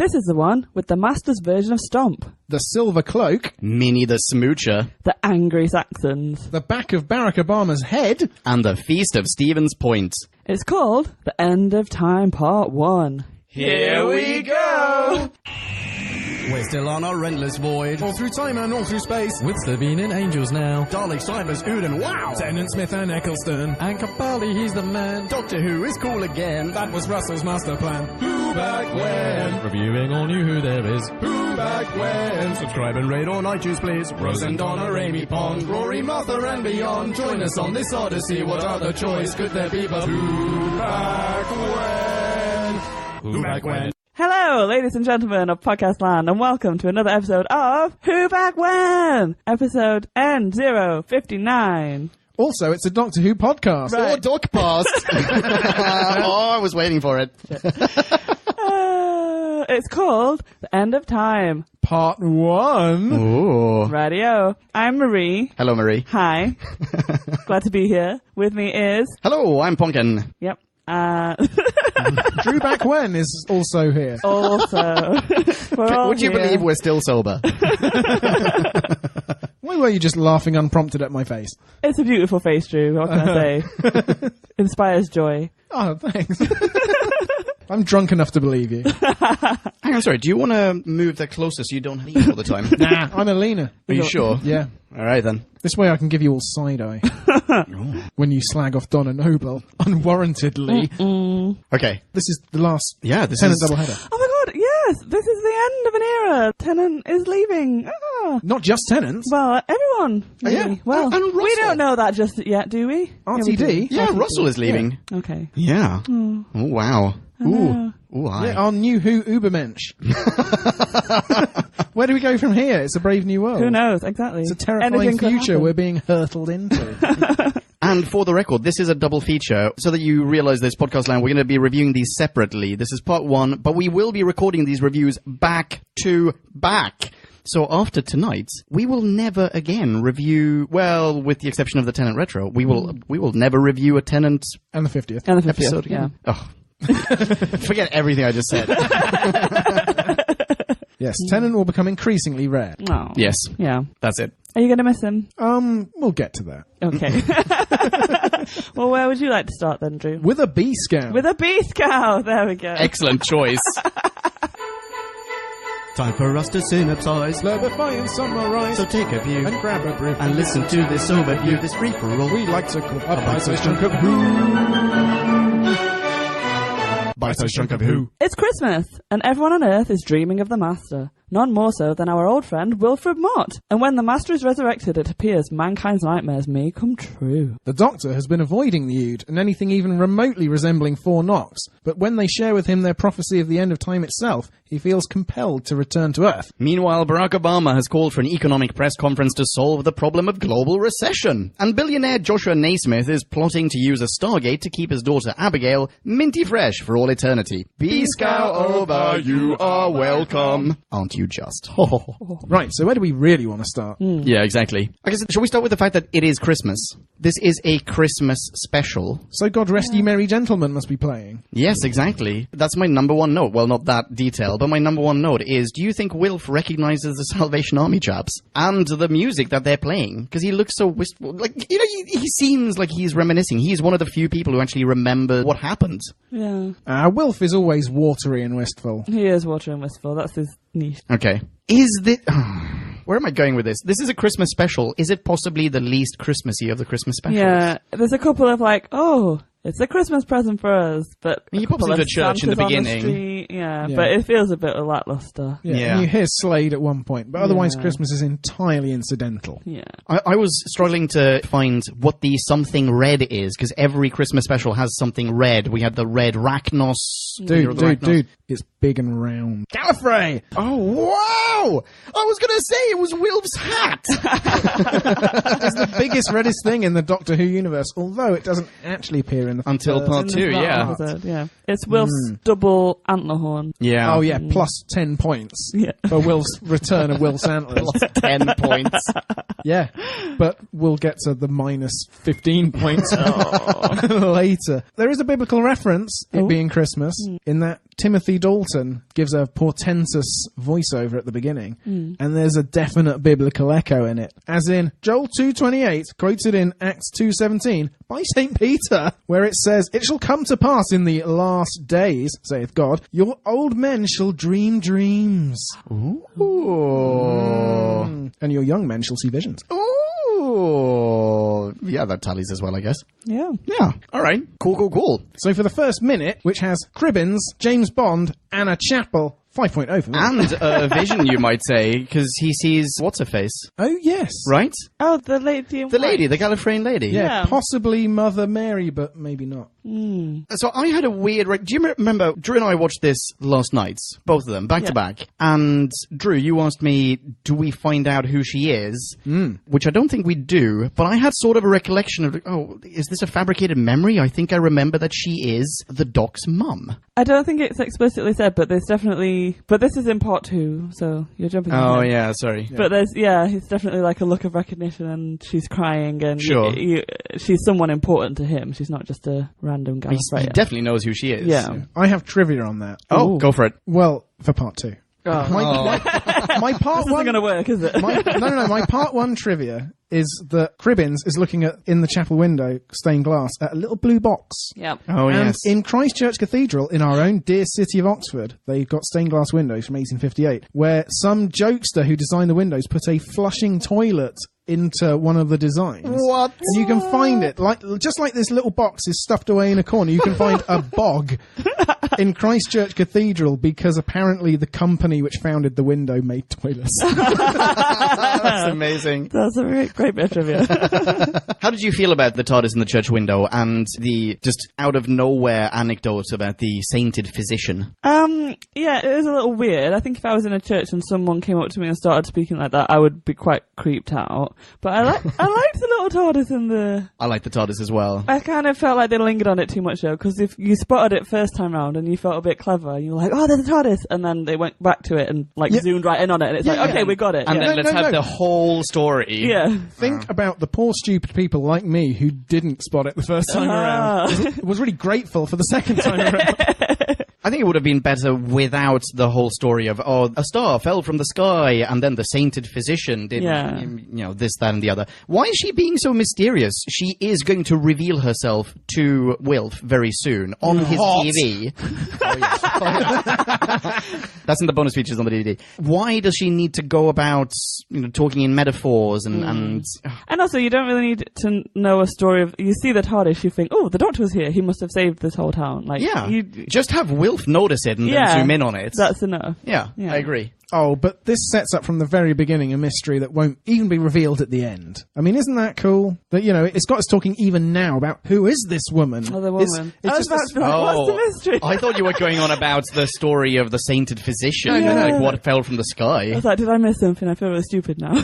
This is the one with the Master's version of Stomp. The Silver Cloak. Minnie the Smoocher. The Angry Saxons. The back of Barack Obama's head. And the Feast of Stevens Point. It's called The End of Time Part 1. Here we go! We're still on our endless void. All through time and all through space. With Slovene and Angels now. Dalek, Cybers, Uden, wow! Tennant, Smith and Eccleston. And Capaldi, he's the man. Doctor Who is cool again. That was Russell's master plan. Who back when? Reviewing all new Who there is. Who back when? Subscribe and rate on iTunes, please. Rose and Donna, Amy Pond, Rory, Martha and beyond. Join us on this odyssey. What other choice could there be but who back when? Who back when? Hello, ladies and gentlemen of Podcast Land, and welcome to another episode of Who Back When? Episode N059. Also, it's a Doctor Who podcast. Right. Or Docpast. Oh, I was waiting for it. It's called The End of Time. Part 1. Ooh. Radio. I'm Marie. Hello, Marie. Hi. Glad to be here. With me is... Hello, I'm Pumpkin. Yep. Drew Back When is also here. Also. Would you believe we're still sober? Why were you just laughing unprompted at my face? It's a beautiful face, Drew. What can I say? Inspires joy. Oh, thanks. I'm drunk enough to believe you. Hang on, sorry. Do you want to move that closer so you don't lean all the time? Nah, I'm a leaner. Are you sure? Yeah. All right, then. This way I can give you all side-eye. When you slag off Donna Noble unwarrantedly. Okay. This is the last This Tennant is... doubleheader. Oh my god, yes! This is the end of an era. Tennant is leaving. Ah. Not just Tennant. Well, everyone. Really. yeah. Well, And Russell. we don't know that just yet, do we? RTD. Yeah, Russell is leaving. Okay. Yeah. Oh, wow. Ooh. Ooh, hi. Yeah, our new Who Ubermensch. Where do we go from here? It's a brave new world. Who knows? Exactly. It's a terrifying Anything could future happen. we're being hurtled into. And for the record, this is a double feature. So that you realize this podcast line, we're going to be reviewing these separately. This is part 1, but we will be recording these reviews back to back. So after tonight, we will never again review, well, with the exception of the Tennant Retro, we will never review a Tennant And the 50th. And the 50th, episode again. Oh. Forget everything I just said. Yes, Tennant will become increasingly rare. Oh. Yes. Yeah. That's it. Are you going to miss him? We'll get to that. Okay. Well, where would you like to start then, Drew? With a bee scout. With a beast cow. There we go. Excellent choice. Time for us to synopsize. Slurpify and summarize. So take a view and grab a brew. and listen to this overview, this free-for-all. We like to call a bite-sized chunk of Who. Bite-sized chunk of Who. It's Christmas, and everyone on Earth is dreaming of the Master. None more so than our old friend Wilfred Mott. And when the Master is resurrected, it appears mankind's nightmares may come true. The Doctor has been avoiding the Ood and anything even remotely resembling 4 knocks, but when they share with him their prophecy of the end of time itself, he feels compelled to return to Earth. Meanwhile, Barack Obama has called for an economic press conference to solve the problem of global recession. And billionaire Joshua Naismith is plotting to use a Stargate to keep his daughter Abigail minty fresh for all eternity. Be scout over, you are welcome. Aren't you just? Right, so where do we really want to start? Yeah, exactly. I guess, shall we start with the fact that it is Christmas? This is a Christmas special. So God Rest Ye Merry Gentlemen must be playing. Yes, exactly. That's my number 1 note. Well, not that detail, but my number 1 note is, do you think Wilf recognizes the Salvation Army chaps? And the music that they're playing? Because he looks so wistful. Like, you know, he seems like he's reminiscing. He's one of the few people who actually remember what happened. Yeah. Wilf is always watery and wistful. He is water and wistful. That's his niche. Okay. Is this... Where am I going with this? This is a Christmas special. Is it possibly the least Christmassy of the Christmas specials? Yeah. There's a couple of like, oh, it's a Christmas present for us, but He pops into church in the beginning. Yeah, but it feels a bit lackluster. Yeah. And you hear Slade at one point, but otherwise Christmas is entirely incidental. Yeah. I was struggling to find what the something red is, because every Christmas special has something red. We had the red Rachnos. Dude, it's big and round. Gallifrey! Oh, wow! I was going to say it was Wilf's hat! It's the biggest, reddest thing in the Doctor Who universe, although it doesn't actually appear in the Until part 2, yeah. Yeah. It's Wilf's double antler horn. Yeah. Oh, yeah, plus 10 points Yeah. for Wilf's return of Wilf's antlers. Plus 10 points. Yeah, but we'll get to the minus 15 points later. There is a biblical reference, it being Christmas, in that Timothy Dalton gives a portentous voiceover at the beginning, and there's a definite biblical echo in it. As in, Joel 2:28, quoted in Acts 2:17, by St. Peter, where it says, "It shall come to pass in the last days, saith God, your old men shall dream dreams. Ooh. And your young men shall see visions." Ooh. Yeah, that tallies as well, I guess. Yeah. Yeah. All right. Cool. So for the first minute, which has Cribbins, James Bond, and a chapel, 5.0 for me. And a vision, you might say, because he sees what's-her-face, Oh, yes. right? Oh, the lady in The white. lady, the Gallifreyan lady. Yeah, Yeah. possibly Mother Mary, but maybe not. So I had a weird... Do you remember, Drew and I watched this last night, both of them, back to back. And Drew, you asked me, do we find out who she is? Which I don't think we do, but I had sort of a recollection of, is this a fabricated memory? I think I remember that she is the Doc's mum. I don't think it's explicitly said, but there's definitely... But this is in part 2, so you're jumping ahead. Yeah, sorry. But there's, it's definitely like a look of recognition, and she's crying, and Sure. she's someone important to him. She's not just a random He Gallifreyan. definitely knows who she is. Yeah. I have trivia on that. Oh, go for it. Well, for part 2. My part This isn't one... going to work, is it? No. My part 1 trivia is that Cribbins is looking at, in the chapel window, stained glass, at a little blue box. Yeah. Oh, And yes. in Christchurch Cathedral, in our own dear city of Oxford, they've got stained glass windows from 1858, where some jokester who designed the windows put a flushing toilet into one of the designs. What? And you can find it, just like this little box is stuffed away in a corner, you can find a bog in Christchurch Cathedral because apparently the company which founded the window made toilets. That's amazing. That's a great bit of trivia. How did you feel about the TARDIS in the church window and the just out of nowhere anecdote about the sainted physician? Yeah, it is a little weird. I think if I was in a church and someone came up to me and started speaking like that, I would be quite creeped out. But I liked the little TARDIS in the... I like the TARDIS as well. I kind of felt like they lingered on it too much though, because if you spotted it first time round and you felt a bit clever, you were like, oh, there's a TARDIS, and then they went back to it and zoomed right in on it, and it's okay, we got it. And then let's have no. the whole story. Yeah. Think about the poor stupid people like me who didn't spot it the first time around. Was really grateful for the second time around. I think it would have been better without the whole story of, a star fell from the sky and then the sainted physician did, this, that, and the other. Why is she being so mysterious? She is going to reveal herself to Wilf very soon on his TV. That's in the bonus features on the DVD. Why does she need to go about, talking in metaphors and also, you don't really need to know a story of... You see the TARDIS, you think, oh, the Doctor was here. He must have saved this whole town. Just have Wilf notice it and then zoom in on it. That's enough. Yeah, I agree. Oh, but this sets up from the very beginning a mystery that won't even be revealed at the end. I mean, isn't that cool? That, it's got us talking even now about who is this woman? Oh, the woman. It's just what's the mystery? I thought you were going on about the story of the sainted physician, No. like what fell from the sky. I was like, did I miss something? I feel really stupid now.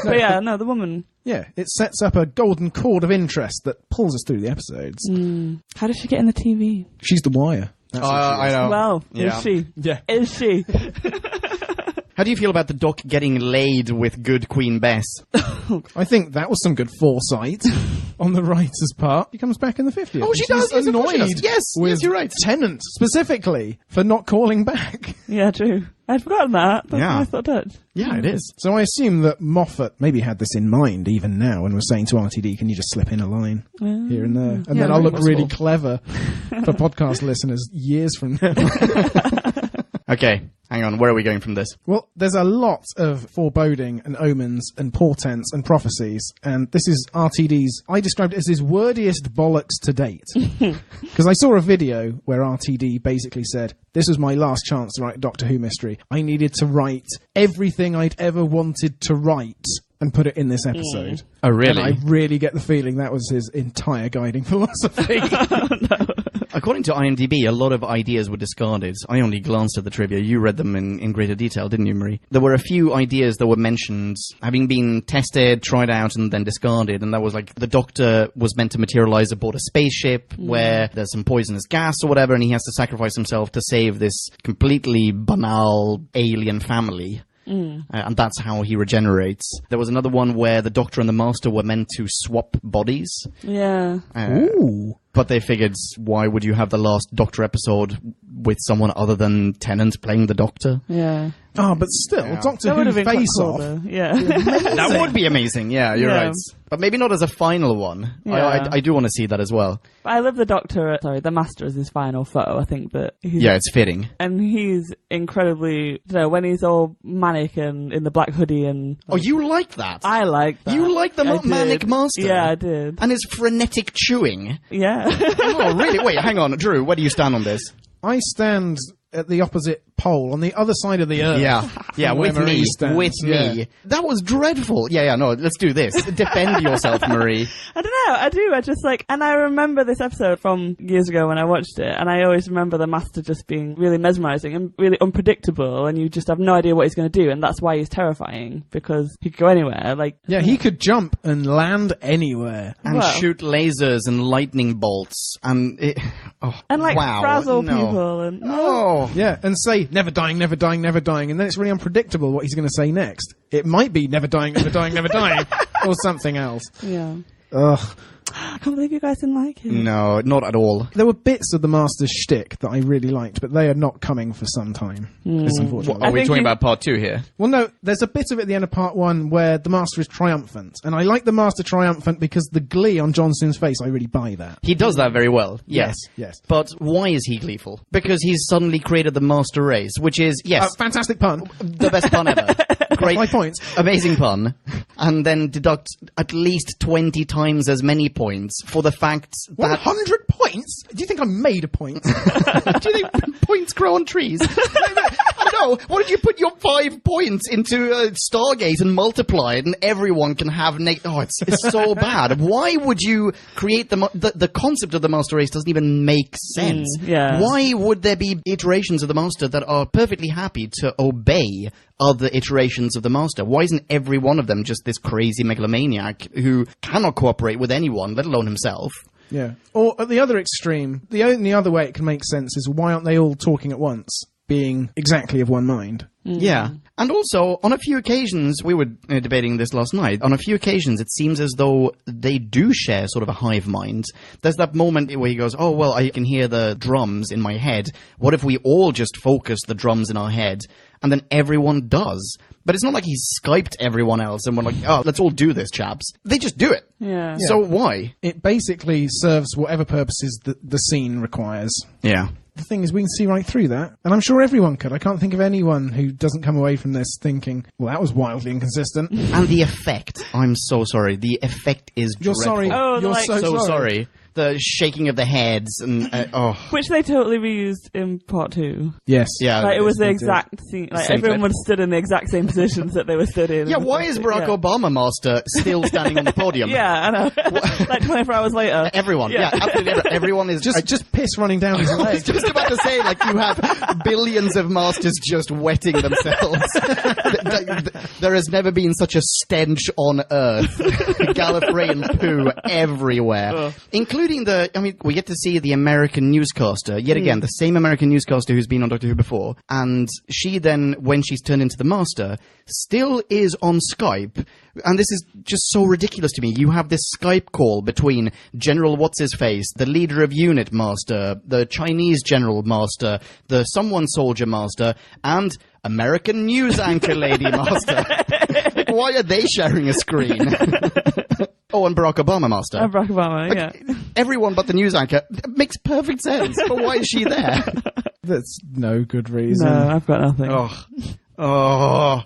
But yeah, no, the woman. Yeah, it sets up a golden cord of interest that pulls us through the episodes. How did she get in the TV? She's the wire. That's what she I is. know. Well, Yeah. is she? Yeah. Is she? How do you feel about the Doc getting laid with good Queen Bess? I think that was some good foresight on the writer's part. She comes back in the 50th. Oh, she and does. she's Yes, of course she annoyed does. Yes, with yes, you're right. Tennant, specifically, for not calling back. Yeah, true. I'd forgotten that. That's Yeah. a nice little touch. Yeah, it is. So I assume that Moffat maybe had this in mind even now and was saying to RTD, can you just slip in a line here and there? And then I'll look really clever for podcast listeners years from now. Okay, hang on. Where are we going from this? Well, there's a lot of foreboding and omens and portents and prophecies, and this is RTD's... I described it as his wordiest bollocks to date. Because I saw a video where RTD basically said, this was my last chance to write a Doctor Who mystery. I needed to write everything I'd ever wanted to write and put it in this episode. Oh, really? And I really get the feeling that was his entire guiding philosophy. According to IMDb, a lot of ideas were discarded. I only glanced at the trivia. You read them in greater detail, didn't you, Marie? There were a few ideas that were mentioned having been tested, tried out, and then discarded. And that was like the Doctor was meant to materialize aboard a spaceship where there's some poisonous gas or whatever, and he has to sacrifice himself to save this completely banal alien family. And that's how he regenerates. There was another one where the Doctor and the Master were meant to swap bodies. Yeah. Ooh. But they figured, why would you have the last Doctor episode with someone other than Tennant playing the Doctor. Yeah. Oh, but still, Doctor That would Who have been quite Face cool, Off. though. Yeah. That would be amazing. Yeah, you're Yeah. right. But maybe not as a final one. Yeah. I do want to see that as well. But I love the Doctor, the Master as his final foe. I think that he's... Yeah, it's fitting. And he's incredibly, when he's all manic and in the black hoodie and... Oh, you like that? I like that. You like the I did. manic master? Yeah, I did. And his frenetic chewing? Yeah. Oh, really? Wait, hang on. Drew, where do you stand on this? I stand at the opposite pole, on the other side of the earth. Yeah, Where with Marie me. stands, With yeah. me. That was dreadful. Yeah, no, let's do this. Defend yourself, Marie. I don't know, I do, I just and I remember this episode from years ago when I watched it, and I always remember the Master just being really mesmerising and really unpredictable, and you just have no idea what he's going to do, and that's why he's terrifying, because he could go anywhere, Yeah, he could jump and land anywhere. And Well. shoot lasers and lightning bolts. And wow. frazzle no. people, and... Oh. Yeah, and say, never dying, never dying, never dying, and then it's really unpredictable what he's going to say next. It might be never dying, never dying, never dying, or something else. Yeah. Ugh. I can't believe you guys didn't like it. No, not at all. There were bits of the Master's shtick that I really liked, but they are not coming for some time. It's unfortunate. I think you- part 2 here? Well, no, there's a bit of it at the end of part 1 where the Master is triumphant, and I like the Master triumphant because the glee on Johnson's face, I really buy that. He does that very well, yes. Yes. But why is he gleeful? Because he's suddenly created the master race, which is, yes, Fantastic pun. the best pun ever. Great. 5 points. Amazing pun. And then deduct at least 20 times as many points for the fact that... 100 points? Do you think I made a point? Do you think points grow on trees? I know. What did you put your 5 points into Stargate and multiply it, and everyone can have... it's so bad. Why would you create the concept of the master race doesn't even make sense. yeah. Why would there be iterations of the master that are perfectly happy to obey other iterations of the master? Why isn't every one of them just this crazy megalomaniac who cannot cooperate with anyone, let alone himself? Yeah. Or at the other extreme, the only other way it can make sense is why aren't they all talking at once, being exactly of one mind? Yeah. And also, on a few occasions, we were debating this last night, on a few occasions it seems as though they do share sort of a hive mind. There's that moment where he goes, oh, well, I can hear the drums in my head. What if we all just focus the drums in our head? And then everyone does. But it's not like he's Skyped everyone else and we're like, oh, let's all do this, chaps. They just do it. Yeah. So why? It basically serves whatever purposes the scene requires. Yeah. The thing is, we can see right through that, and I'm sure everyone could. I can't think of anyone who doesn't come away from this thinking, well, that was wildly inconsistent. And the effect. I'm so sorry. The effect is You're dreadful. sorry. Oh, You're like- so Sorry. The shaking of the heads and, Which they totally reused in part 2. Yes. Yeah. It was the they did. exact scene. Same Everyone clip. was stood in the exact same positions that they were stood in. Yeah, why is Barack Obama master still standing on the podium? Yeah, I know. Like 24 hours later. Everyone. Yeah, absolutely. Everyone is Just piss running down his I was legs. just about to say, like, you have billions of masters just wetting themselves. There has never been such a stench on Earth. Gallifreyan poo everywhere. Including we get to see the American newscaster, yet again, the same American newscaster who's been on Doctor Who before, and she then, when she's turned into the Master, still is on Skype, and this is just so ridiculous to me. You have this Skype call between General What's-His-Face, the leader of Unit Master, the Chinese General Master, the Someone Soldier Master, and American News Anchor Lady Master. Like, why are they sharing a screen? Oh, and Barack Obama Master. Barack Obama, yeah. Everyone but the news anchor. It makes perfect sense. But why is she there? That's no good reason. No, I've got nothing. Oh.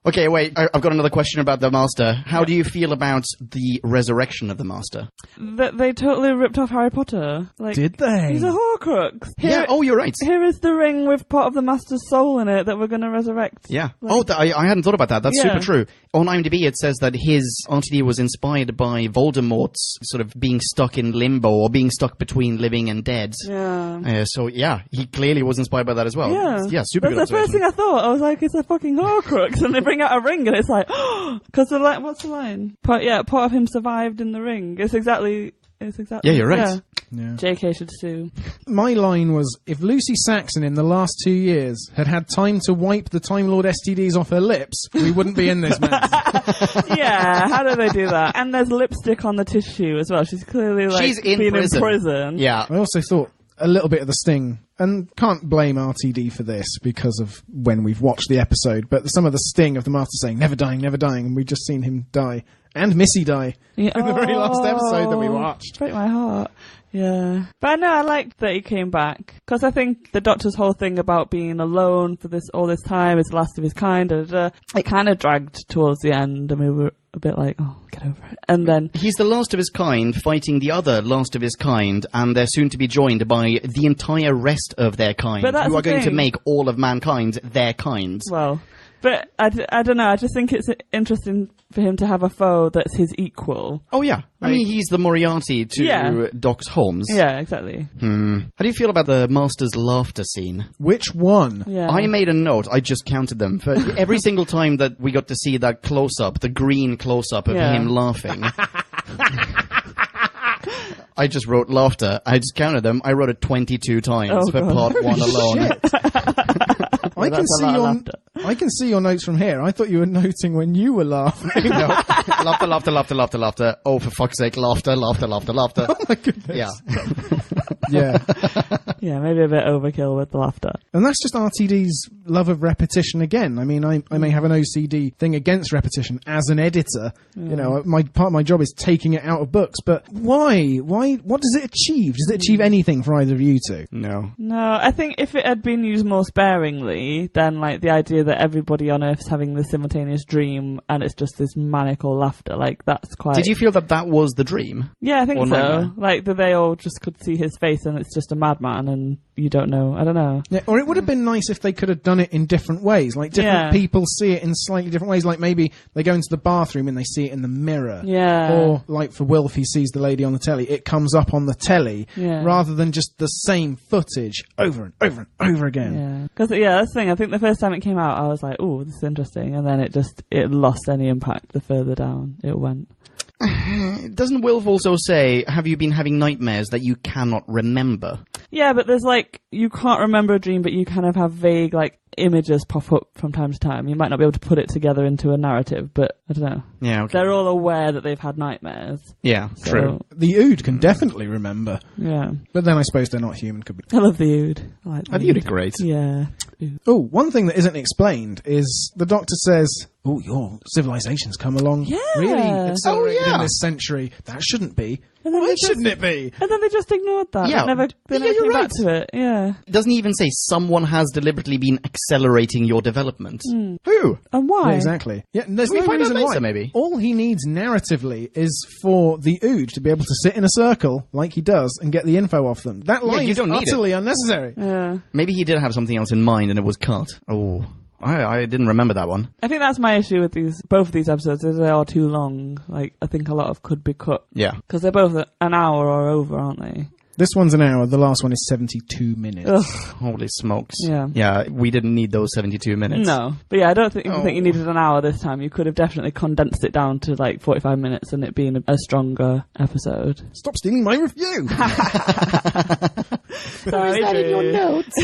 Okay, wait. I've got another question about the Master. How do you feel about the resurrection of the Master? They totally ripped off Harry Potter. Like, Did they? he's a Horcrux. Yeah. Oh, you're right. Here is the ring with part of the Master's soul in it that we're going to resurrect. Yeah. Like- I hadn't thought about that. That's Yeah. super true. On IMDb, it says that his RTD was inspired by Voldemort's sort of being stuck in limbo or being stuck between living and dead. Yeah. So, yeah, he clearly was inspired by that as well. Yeah. Super That's good the first thing I thought. I was like, it's a fucking Horcrux. And they bring out a ring and it's like, because what's the line? Part of him survived in the ring. It's exactly. Yeah, you're right. Yeah. JK should sue. My line was, if Lucy Saxon in the last 2 years had time to wipe the Time Lord STDs off her lips, we wouldn't be in this mess. Yeah, how do they do that? And there's lipstick on the tissue as well. She's clearly like She's in being prison. in prison. Yeah. I also thought, a little bit of the sting. And can't blame RTD for this because of when we've watched the episode, but some of the sting of the Master saying, never dying, and we've just seen him die. And Missy die in the very last episode that we watched. Break my heart. Yeah. But I know I liked that he came back. Because I think the Doctor's whole thing about being alone for all this time is the last of his kind. It kind of dragged towards the end, and we were a bit like, oh, get over it. And then he's the last of his kind fighting the other last of his kind, and they're soon to be joined by the entire rest of their kind, who are going to make all of mankind their kind. Well, but I don't know. I just think it's interesting for him to have a foe that's his equal. Oh, yeah. I mean, he's the Moriarty to Doc's Holmes. Yeah, exactly. How do you feel about the Master's laughter scene? Which one? Yeah. I made a note. I just counted them. For every single time that we got to see that close-up, the green close-up of him laughing. I just wrote laughter. I just counted them. I wrote it 22 times for part 1 alone. I can see your notes from here. I thought you were noting when you were laughing. No. Laughter. Oh, for fuck's sake, laughter. Oh my goodness. Yeah. Yeah. Yeah, maybe a bit overkill with the laughter. And that's just RTD's love of repetition again. I mean, I may have an OCD thing against repetition as an editor. You know, part of my job is taking it out of books. But why? What does it achieve? Does it achieve anything for either of you two? No. No, I think if it had been used more sparingly, then like the idea that everybody on Earth's having this simultaneous dream and it's just this maniacal laughter, like that's quite... Did you feel that was the dream? Yeah, I think Or so. nightmare? Like that they all just could see his face and it's just a madman and you don't know. I don't know. Yeah, or it would have been nice if they could have done it in different ways. Like different people see it in slightly different ways. Like maybe they go into the bathroom and they see it in the mirror. Yeah. Or like for Wilf, he sees the lady on the telly. It comes up on the telly rather than just the same footage over and over and over again. Yeah. Because, that's the thing. I think the first time it came out, I was like, oh, this is interesting. And then it lost any impact the further down it went. Doesn't Wilf also say, have you been having nightmares that you cannot remember? Yeah, but there's like, you can't remember a dream, but you kind of have vague, like, images pop up from time to time. You might not be able to put it together into a narrative, but I don't know. Yeah, okay. They're all aware that they've had nightmares. Yeah, So, true. The Ood can definitely remember. Yeah. But then I suppose they're not human. Could be. I love the Ood. I like the The Ood are great. Yeah. Oh, one thing that isn't explained is the Doctor says, "Oh, your civilization's come along really accelerated in this century. That shouldn't be. And then Why they just- shouldn't it be?" And then they just ignored that. Yeah. They never you're came right. back to it. Yeah. Doesn't he even say someone has deliberately been accelerating your development? Who? And why? Yeah, exactly. Yeah, there's Can we no find out reason later, why. maybe? All he needs narratively is for the Ood to be able to sit in a circle like he does and get the info off them. That line you is don't need utterly unnecessary. Yeah. Maybe he did have something else in mind and it was cut. Oh, I didn't remember that one. I think that's my issue with both of these episodes, is they are too long. Like, I think a lot of could be cut. Yeah. Because they're both an hour or over, aren't they? This one's an hour. The last one is 72 minutes. Ugh. Holy smokes. Yeah. Yeah, we didn't need those 72 minutes. No. But yeah, I don't think you needed an hour this time. You could have definitely condensed it down to like 45 minutes and it being a stronger episode. Stop stealing my review! Sorry, that in your notes?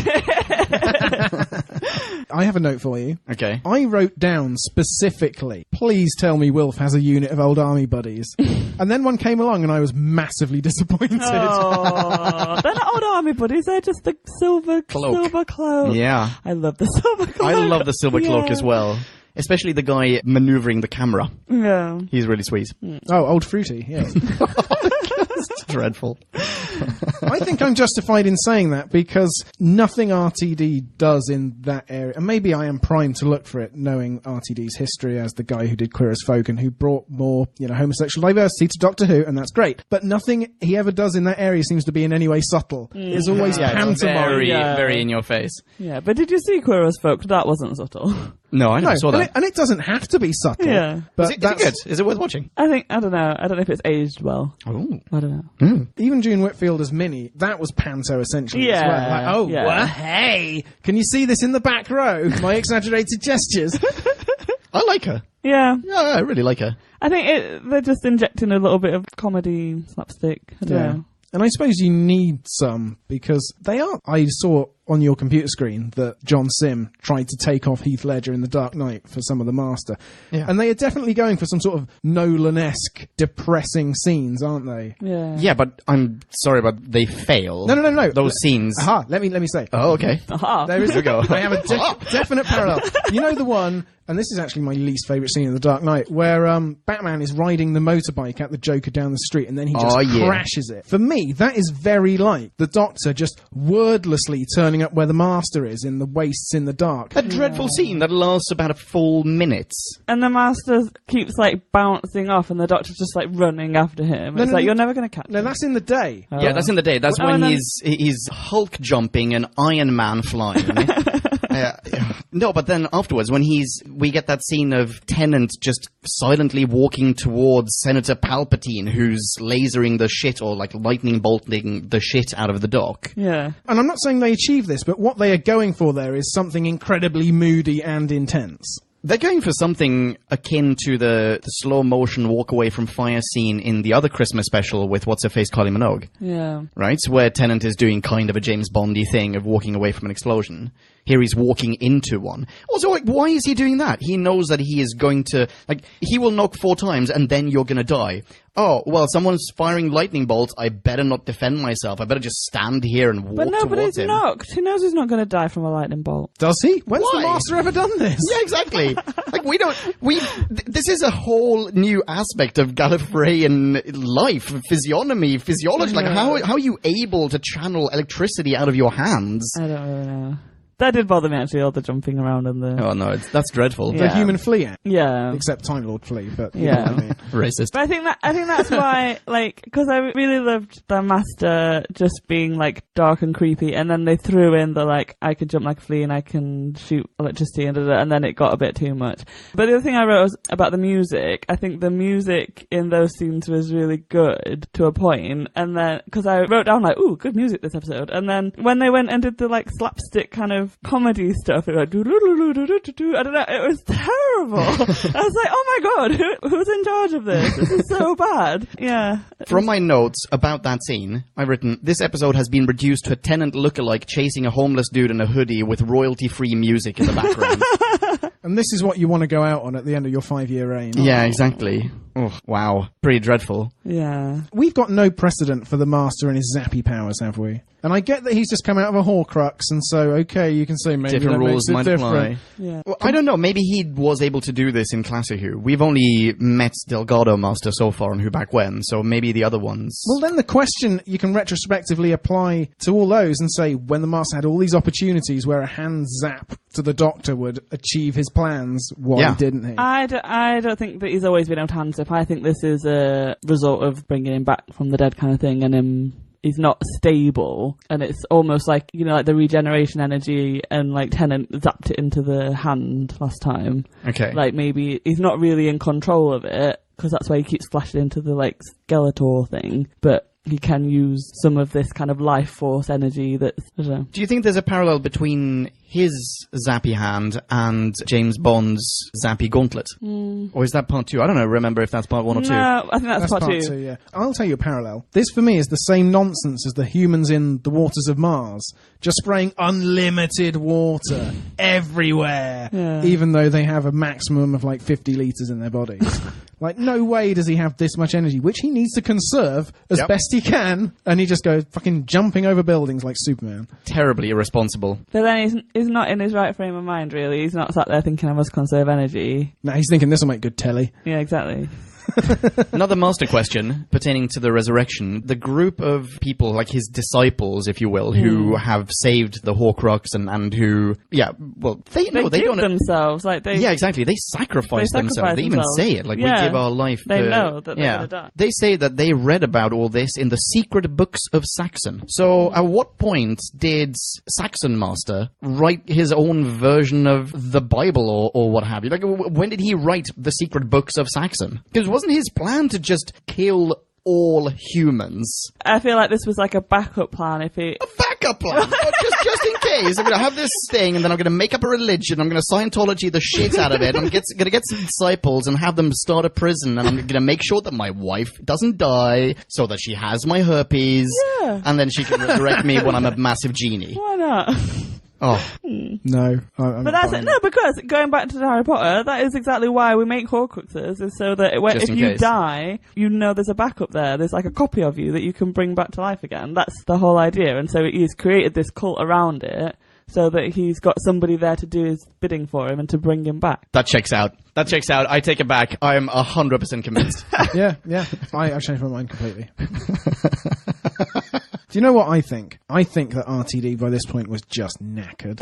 I have a note for you. Okay. I wrote down specifically, please tell me Wilf has a unit of old army buddies. And then one came along and I was massively disappointed. Oh, they're not old army buddies. They're just the silver cloak. Yeah. I love the silver cloak. I love the silver cloak as well. Especially the guy maneuvering the camera. Yeah. He's really sweet. Oh, Old Fruity, yes. It's dreadful. I think I'm justified in saying that because nothing RTD does in that area, and maybe I am primed to look for it, knowing RTD's history as the guy who did Queer as Folk and who brought more, homosexual diversity to Doctor Who, and that's great. But nothing he ever does in that area seems to be in any way subtle. It's always pantomime. Very in your face. Yeah, but did you see Queer as Folk? That wasn't subtle. No, I never saw that. And it doesn't have to be subtle. Yeah. But Is it good? Is it worth watching? I don't know. I don't know if it's aged well. Oh. I don't know. Even June Whitfield as Minnie, that was panto essentially as Yeah. well. Like, Yeah. hey, can you see this in the back row? My exaggerated gestures. I like her. Yeah. Yeah, I really like her. I think they're just injecting a little bit of comedy, slapstick. I don't know. And I suppose you need some because they are. I saw on your computer screen that John Sim tried to take off Heath Ledger in The Dark Knight for some of the Master. Yeah. And they are definitely going for some sort of Nolan-esque, depressing scenes, aren't they? Yeah. Yeah, but I'm sorry, but they fail. No. Those scenes. Aha, let me say. Oh, okay. Aha. There is There we go. I have a definite parallel. You know the one, and this is actually my least favourite scene in The Dark Knight, where Batman is riding the motorbike at the Joker down the street, and then he just crashes it. For me, that is very like the Doctor just wordlessly turning up where the Master is in the wastes in the dark. A dreadful scene that lasts about a full minute. And the Master keeps like bouncing off, and the Doctor's just like running after him. It's like, you're never going to catch No, him. that's in the day. Yeah, that's in the day. That's Oh, when and then- he's Hulk jumping and Iron Man flying. No, but then afterwards, when we get that scene of Tennant just silently walking towards Senator Palpatine, who's lasering the shit or like lightning bolting the shit out of the dock. Yeah. And I'm not saying they achieve this, but what they are going for there is something incredibly moody and intense. They're going for something akin to the slow motion walk away from fire scene in the other Christmas special with What's-Her-Face Kylie Minogue. Yeah. Right? Where Tennant is doing kind of a James Bondy thing of walking away from an explosion. Here he's walking into one. Also, like, why is he doing that? He knows that he is going to, like, he will knock 4 times and then you're gonna die. Oh, well, someone's firing lightning bolts. I better not defend myself. I better just stand here and walk But no, but towards he's him. knocked. He knows he's not going to die from a lightning bolt. Does he? When's Why? the Master ever done this? Yeah, exactly. Like, this is a whole new aspect of Gallifreyan life, physiology. Like, how are you able to channel electricity out of your hands? I don't really know. That did bother me, actually, all the jumping around and the... Oh, no, that's dreadful. The Yeah. human flea act. Yeah. Except Time Lord Flea, but you Yeah. know what I mean. Racist. But I think that's why, like, because I really loved the Master just being, like, dark and creepy, and then they threw in the, like, I can jump like a flea and I can shoot electricity, and then it got a bit too much. But the other thing I wrote was about the music. I think the music in those scenes was really good to a point, and then, because I wrote down, like, ooh, good music this episode, and then when they went and did the, like, slapstick kind of comedy stuff, it was like, I don't know, it was terrible. I was like, oh my god, who's in charge of this? This is so bad. Yeah. From my notes about that scene, I've written, this episode has been reduced to a Tennant lookalike chasing a homeless dude in a hoodie with royalty-free music in the background. And this is what you want to go out on at the end of your 5-year reign. Yeah, exactly. Oh, wow. Pretty dreadful. Yeah. We've got no precedent for the Master and his zappy powers, have we? And I get that he's just come out of a Horcrux, and so, okay, you can say maybe Different that rules makes it might different. apply. Yeah. Well, I don't know. Maybe he was able to do this in Classic Who. We've only met Delgado Master so far on Who Back When, so maybe the other ones. Well, then the question you can retrospectively apply to all those and say, when the Master had all these opportunities where a hand zap to the Doctor would achieve his plans, why didn't he? I don't think that he's always been able to hand zip. I think this is a result of bringing him back from the dead kind of thing, and he's not stable, and it's almost like, you know, like the regeneration energy, and like Tennant zapped it into the hand last time. Okay. Like maybe he's not really in control of it, because that's why he keeps flashing into the like Skeletor thing, but he can use some of this kind of life force energy that, I don't know. Do you think there's a parallel between his zappy hand and James Bond's zappy gauntlet? Or is that part 2? I don't know, remember if that's part 1 or 2. No, I think that's part 2. 2, yeah. I'll tell you a parallel. This, for me, is the same nonsense as the humans in the waters of Mars, just spraying unlimited water everywhere, even though they have a maximum of like 50 litres in their bodies. Like, no way does he have this much energy, which he needs to conserve as best he can, and he just goes fucking jumping over buildings like Superman. Terribly irresponsible. But then he's not in his right frame of mind, really. He's not sat there thinking I must conserve energy. Now he's thinking this will make good telly. Yeah, exactly. Another master question pertaining to the resurrection. The group of people, like his disciples, if you will, who have saved the Horcrux and who, they They don't themselves, like they. Yeah, exactly. They sacrifice themselves. sacrifice They even themselves. say it. Like, Yeah. we give our life. They know that they're gonna die. They say that they read about all this in the secret books of Saxon. So, at what point did Saxon Master write his own version of the Bible or what have you? Like, when did he write the secret books of Saxon? Because wasn't his plan to just kill all humans. I feel like this was like a backup plan if he... A backup plan. just in case. I'm going to have this thing, and then I'm going to make up a religion. I'm going to Scientology the shit out of it. I'm going to get some disciples and have them start a prison, and I'm going to make sure that my wife doesn't die, so that she has my herpes, and then she can resurrect me when I'm a massive genie. Why not? Oh. No. I'm But that's fine. it. No, because going back to Harry Potter, that is exactly why we make Horcruxes, is so that if you case. die, you know there's a backup there. There's like a copy of you that you can bring back to life again. That's the whole idea. And so he's created this cult around it so that he's got somebody there to do his bidding for him and to bring him back. That checks out. I take it back. I am 100% convinced. Yeah. I've changed my mind completely. Do you know what I think? I think that RTD by this point was just knackered.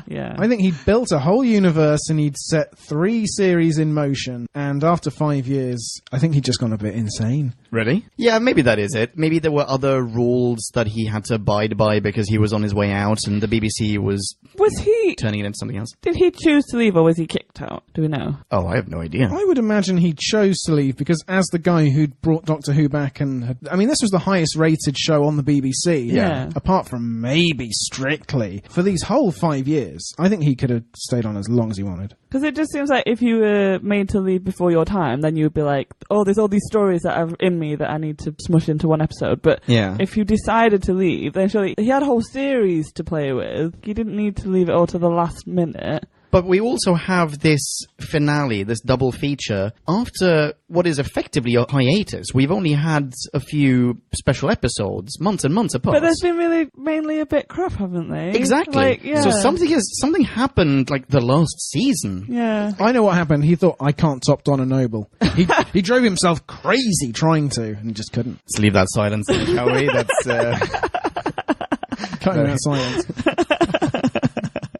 Yeah. I think he'd built a whole universe and he'd set 3 series in motion, and after 5 years, I think he'd just gone a bit insane. Really? Yeah, maybe that is it. Maybe there were other rules that he had to abide by because he was on his way out and the BBC was he... turning it into something else. Did he choose to leave or was he kicked out? Do we know? Oh, I have no idea. I would imagine he chose to leave because as the guy who'd brought Doctor Who back this was the highest rated show on the BBC. Yeah. Apart from maybe Strictly. For these whole 5 years, I think he could have stayed on as long as he wanted. Because it just seems like if you were made to leave before your time, then you would be like, oh, there's all these stories that are in me that I need to smush into one episode. But if you decided to leave, then surely he had a whole series to play with. You didn't need to leave it all to the last minute. But we also have this finale, this double feature, after what is effectively a hiatus. We've only had a few special episodes, months and months apart. But there's been mainly a bit crap, haven't they? Exactly. So something happened like the last season. Yeah. I know what happened. He thought, I can't top Donna Noble. He drove himself crazy trying to, and he just couldn't. Let's leave that silence in, shall we? That's Cutting that silence.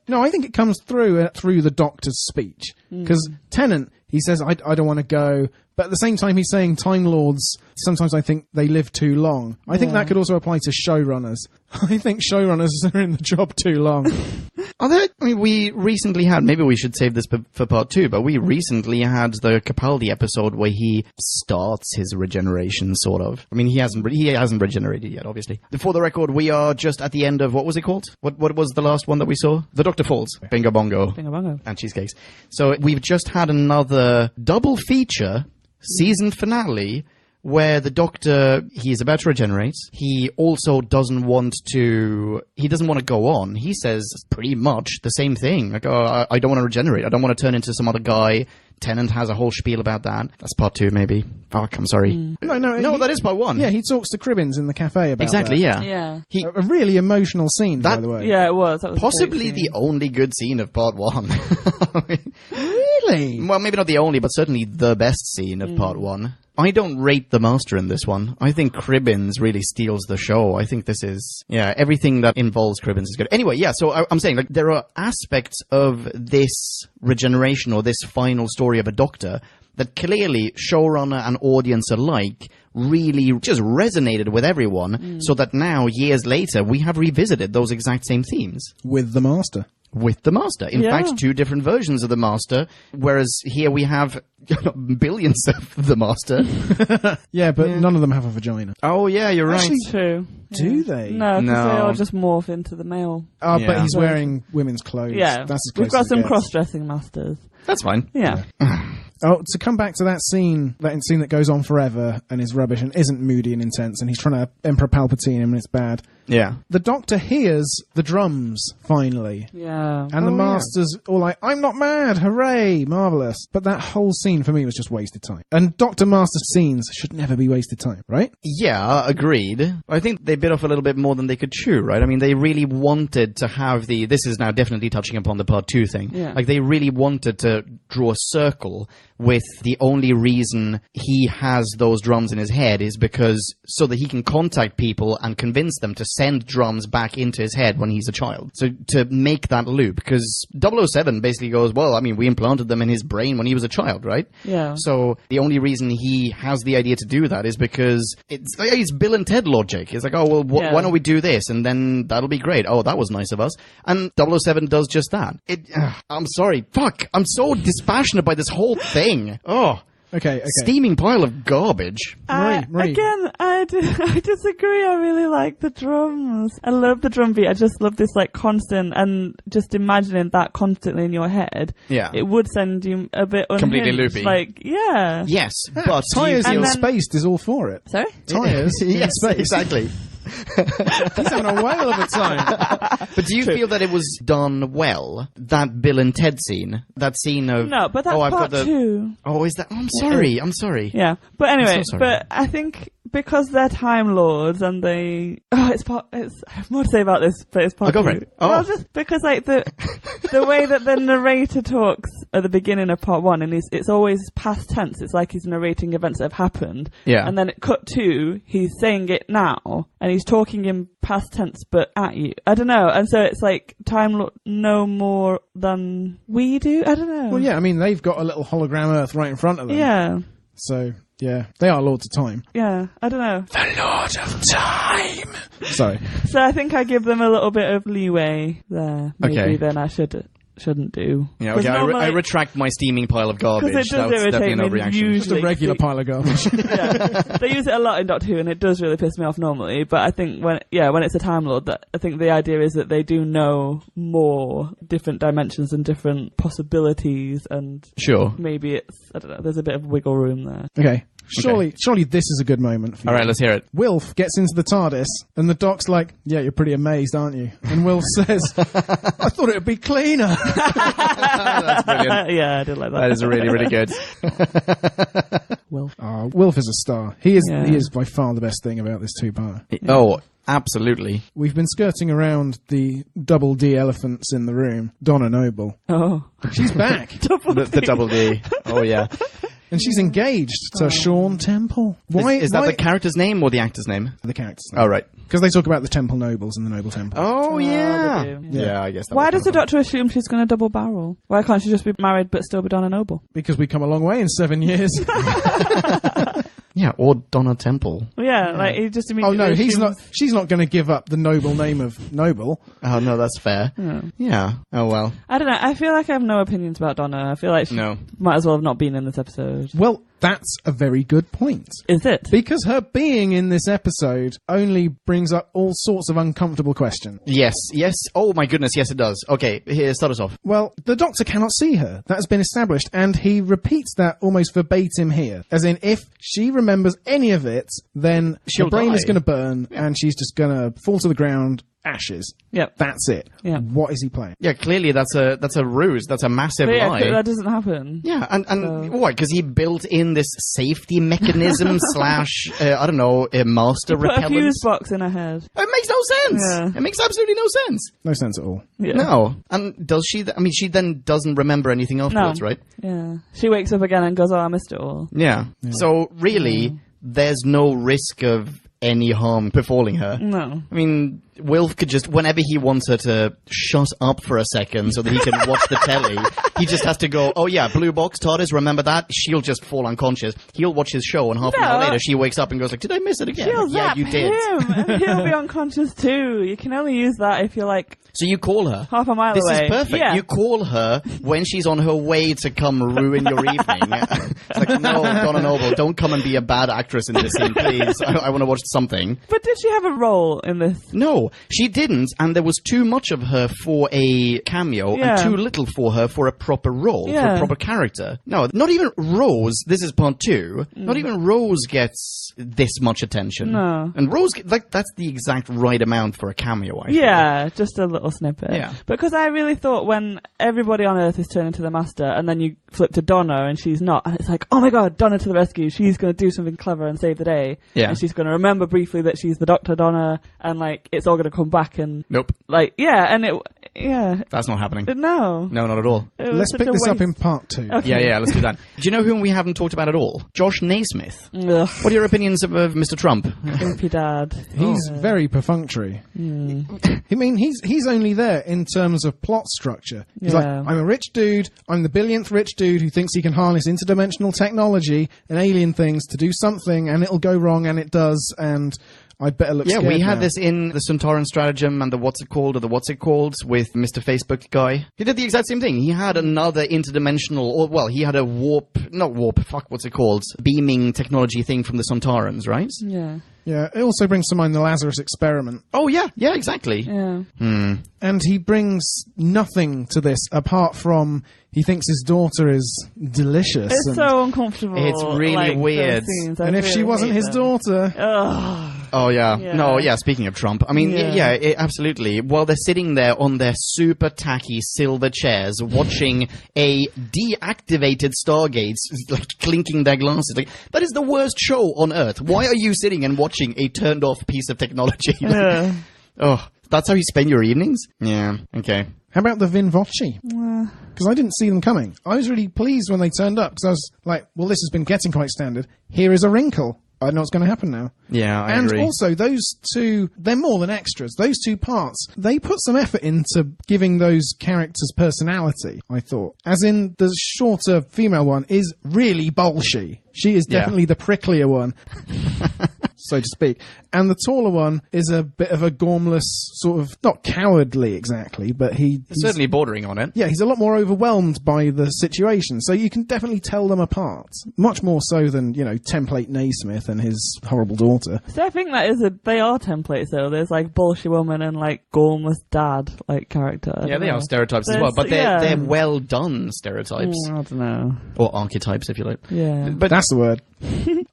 No, I think it comes through the Doctor's speech. Because Tennant, he says, I don't want to go. But at the same time, he's saying Time Lords, sometimes I think they live too long. I think that could also apply to showrunners. I think showrunners are in the job too long. We recently had, maybe we should save this for part 2, but we recently had the Capaldi episode where he starts his regeneration, sort of. I mean, he hasn't regenerated yet, obviously. For the record, we are just at the end of, what was it called? What was the last one that we saw? The Doctor Falls. Bingo Bongo. Bingo Bongo. And cheesecakes. So we've just had another double feature season finale where the Doctor, he is about to regenerate. He also doesn't want to go on. He says pretty much the same thing. Like, oh, I don't want to regenerate. I don't want to turn into some other guy. Tennant has a whole spiel about that. That's part 2, maybe. Fuck, I'm sorry. No, that is part 1. Yeah, he talks to Cribbins in the cafe about exactly, that. yeah. A really emotional scene, by the way. Yeah, it was. That was possibly the only good scene of part 1. Really? Well, maybe not the only, but certainly the best scene of part 1. I don't rate the Master in this one. I think Cribbins really steals the show. I think this is, everything that involves Cribbins is good. Anyway, so I'm saying, like, there are aspects of this regeneration or this final story of a Doctor that clearly showrunner and audience alike really just resonated with everyone, so that now, years later, we have revisited those exact same themes. With the Master. With the Master. In fact, 2 different versions of the Master, whereas here we have billions of the Master. Yeah, but none of them have a vagina. Oh, yeah, you're right. Actually, True. Do they? No, because No. they all just morph into the male. But he's wearing women's clothes. Yeah. That's as close We've got as it some gets. cross-dressing masters. That's fine. Yeah. Oh, to come back to that scene that goes on forever and is rubbish and isn't moody and intense, and he's trying to Emperor Palpatine him and it's bad. Yeah. The Doctor hears the drums, finally. Yeah. And the Master's all like, I'm not mad, hooray, marvellous. But that whole scene for me was just wasted time. And Doctor Master scenes should never be wasted time, right? Yeah, agreed. I think they bit off a little bit more than they could chew, right? I mean, they really wanted to have this is now definitely touching upon the part 2 thing. Yeah. Like, they really wanted to draw a circle with the only reason he has those drums in his head is because so that he can contact people and convince them to send drums back into his head when he's a child. So to make that loop, because 007 basically goes, well, I mean, we implanted them in his brain when he was a child, right? Yeah. So the only reason he has the idea to do that is because it's Bill and Ted logic. It's like, oh, well, why don't we do this? And then that'll be great. Oh, that was nice of us. And 007 does just that. I'm sorry. Fuck. I'm so dispassionate by this whole thing. Oh. Okay. Steaming pile of garbage. Marie. Again, I disagree. I really like the drums. I love the drum beat. I just love this like constant, and just imagining that constantly in your head. Yeah. It would send you a bit unhinged. Completely loopy. Like, yeah. Yes, but Tyres do you in feel... space is all for it. Sorry? Tyres in Yes, space. exactly. He's having a whale of a time. But do you feel that it was done well? That Bill and Ted scene? That scene of... No, but that's part 2. Oh, is that... Oh, I'm sorry. Yeah. But anyway, I'm so sorry. but I think because they're Time Lords and they... I have more to say about this, but it's part go 2. for it. Oh. Well, just because like the way that the narrator talks at the beginning of part 1, and it's always past tense. It's like he's narrating events that have happened. Yeah. And then at cut 2, he's saying it now, and he's talking in past tense, but at you. I don't know. And so it's like Time Lord know more than we do. I don't know. Well, yeah, I mean, they've got a little hologram Earth right in front of them. Yeah. So, yeah, they are Lords of Time. Yeah. I don't know. The Lord of Time! Sorry. So I think I give them a little bit of leeway there. Maybe Okay. Then I shouldn't do. Yeah, 'Cause okay, normally- I retract my steaming pile of garbage. Because it does That's definitely irritate no me. reaction. Just a regular pile of garbage. Yeah, they use it a lot in Doctor Who, and it does really piss me off normally. But I think when it's a Time Lord, that I think the idea is that they do know more different dimensions and different possibilities, and Sure. maybe I don't know. There's a bit of wiggle room there. Okay. Surely this is a good moment for you. All right, let's hear it. Wilf gets into the TARDIS, and the Doc's like, yeah, you're pretty amazed, aren't you? And Wilf says, I thought it would be cleaner. That's brilliant. Yeah, I did like that. That is really, really good. Wilf. Wilf is a star. He Yeah. is by far the best thing about this two-parter. Oh, absolutely. We've been skirting around the double D elephants in the room. Donna Noble. Oh, She's back. The double D. Oh, yeah. And she's engaged to Sean Temple. Why Is that the character's name or the actor's name? the character's Oh, right. Because they talk about the Temple Nobles and the Noble Temple. Oh, yeah. they do. Yeah, I guess that Why was does the kind of Doctor assume she's going to double barrel? Why can't she just be married but still be Donna Noble? Because we come a long way in 7 years. fun. Yeah, or Donna Temple. Yeah, like he just Oh immediately. no, he's assumes- not. She's not going to give up the noble name of Noble. Oh, no, that's fair. Yeah. Yeah. Oh, well. I don't know. I feel like I have no opinions about Donna. I feel like she No. might as well have not been in this episode. Well, that's a very good point. Is it? Because her being in this episode only brings up all sorts of uncomfortable questions. Yes. Oh, my goodness, yes, it does. Okay, here, start us off. Well, the Doctor cannot see her. That has been established, and he repeats that almost verbatim here. As in, if she remembers any of it, then She'll her brain die. is going to burn, and she's just going to fall to the ground, ashes. Yep. That's it. Yeah. What is he playing? Yeah, clearly that's a ruse. That's a massive But yeah, lie. that doesn't happen. Yeah, and why? Because he built in this safety mechanism slash, I don't know, a master Put a repellent. fuse box in her head. It makes no sense. Yeah. It makes absolutely no sense. No sense at all. Yeah. No. And does she? I mean, she then doesn't remember anything afterwards, right? Yeah. She wakes up again and goes, "Oh, I missed it all." Yeah. So really, there's no risk of any harm befalling her. No. I mean, Wilf could just, whenever he wants her to shut up for a second so that he can watch the telly, he just has to go, oh yeah, blue box, TARDIS, remember that? She'll just fall unconscious. He'll watch his show, and half an hour later she wakes up and goes like, did I miss it again? She'll Yeah, zap you did. him, and he'll be unconscious too. You can only use that if you're like So you call her. half a mile This away. is perfect. Yeah. You call her when she's on her way to come ruin your evening. It's like, no, Donna Noble, don't come and be a bad actress in this scene, please. I want to watch something. But did she have a role in this? No, she didn't, and there was too much of her for a cameo Yeah. and too little for her for a proper role, for Yeah. a proper character. No, not even Rose, this is part 2, not even Rose gets this much attention. No. And Rose, that's the exact right amount for a cameo, I think. Yeah, just a little snippet. Yeah. Because I really thought when everybody on Earth is turning to the Master, and then you flip to Donna and she's not, and it's like, oh my god, Donna to the rescue. She's going to do something clever and save the day. Yeah. And she's going to remember briefly that she's the Dr. Donna, and like it's all going to come back and Nope, like yeah. that's not happening. No. No, not at all. It was Let's such pick a this up waste. in part 2. Okay. Yeah, let's do that. Do you know whom we haven't talked about at all? Josh Naismith. Ugh. What are your opinions of Mr. Trump? Grumpy dad. He's very perfunctory. I mean, he's only there in terms of plot structure. He's like, Yeah. I'm a rich dude, I'm the billionth rich dude who thinks he can harness interdimensional technology and alien things to do something, and it'll go wrong, and it does, and I'd better look Yeah, scared we had now. this in the Centauran Stratagem and the What's It Called with Mr. Facebook guy. He did the exact same thing. He had another interdimensional, he had a beaming technology thing from the Centaurans, right? Yeah. Yeah, it also brings to mind the Lazarus experiment. Oh, yeah, exactly. Yeah. And he brings nothing to this apart from he thinks his daughter is delicious. It's and, so uncomfortable. It's really like, those weird. scenes. I and if she really wasn't hate his them. daughter... Ugh. Oh, yeah. Yeah. No, yeah, speaking of Trump, I mean, Yeah. absolutely. While they're sitting there on their super tacky silver chairs watching a deactivated Stargate, like, clinking their glasses. Like, that is the worst show on Earth. Why are you sitting and watching a turned-off piece of technology? Yeah. Oh, that's how you spend your evenings? Yeah, okay. How about the Vin Voce? Because I didn't see them coming. I was really pleased when they turned up, because I was like, well, this has been getting quite standard. Here is a wrinkle. I know what's going to happen now. Yeah, I and agree. also, those two, they're more than extras. Those two parts, they put some effort into giving those characters personality, I thought. As in, the shorter female one is really bolshy. She is definitely the pricklier one, so to speak. And the taller one is a bit of a gormless, sort of, not cowardly exactly, but he's Certainly bordering on it. yeah, he's a lot more overwhelmed by the situation, so you can definitely tell them apart. Much more so than, template Naismith and his horrible daughter. So I think they are templates though. There's like bullshit woman and like gormless dad like character. I Yeah, don't they know. are stereotypes as There's- well, but yeah. they're well done stereotypes. I don't know. Or archetypes, if you like. Yeah. But That's the word.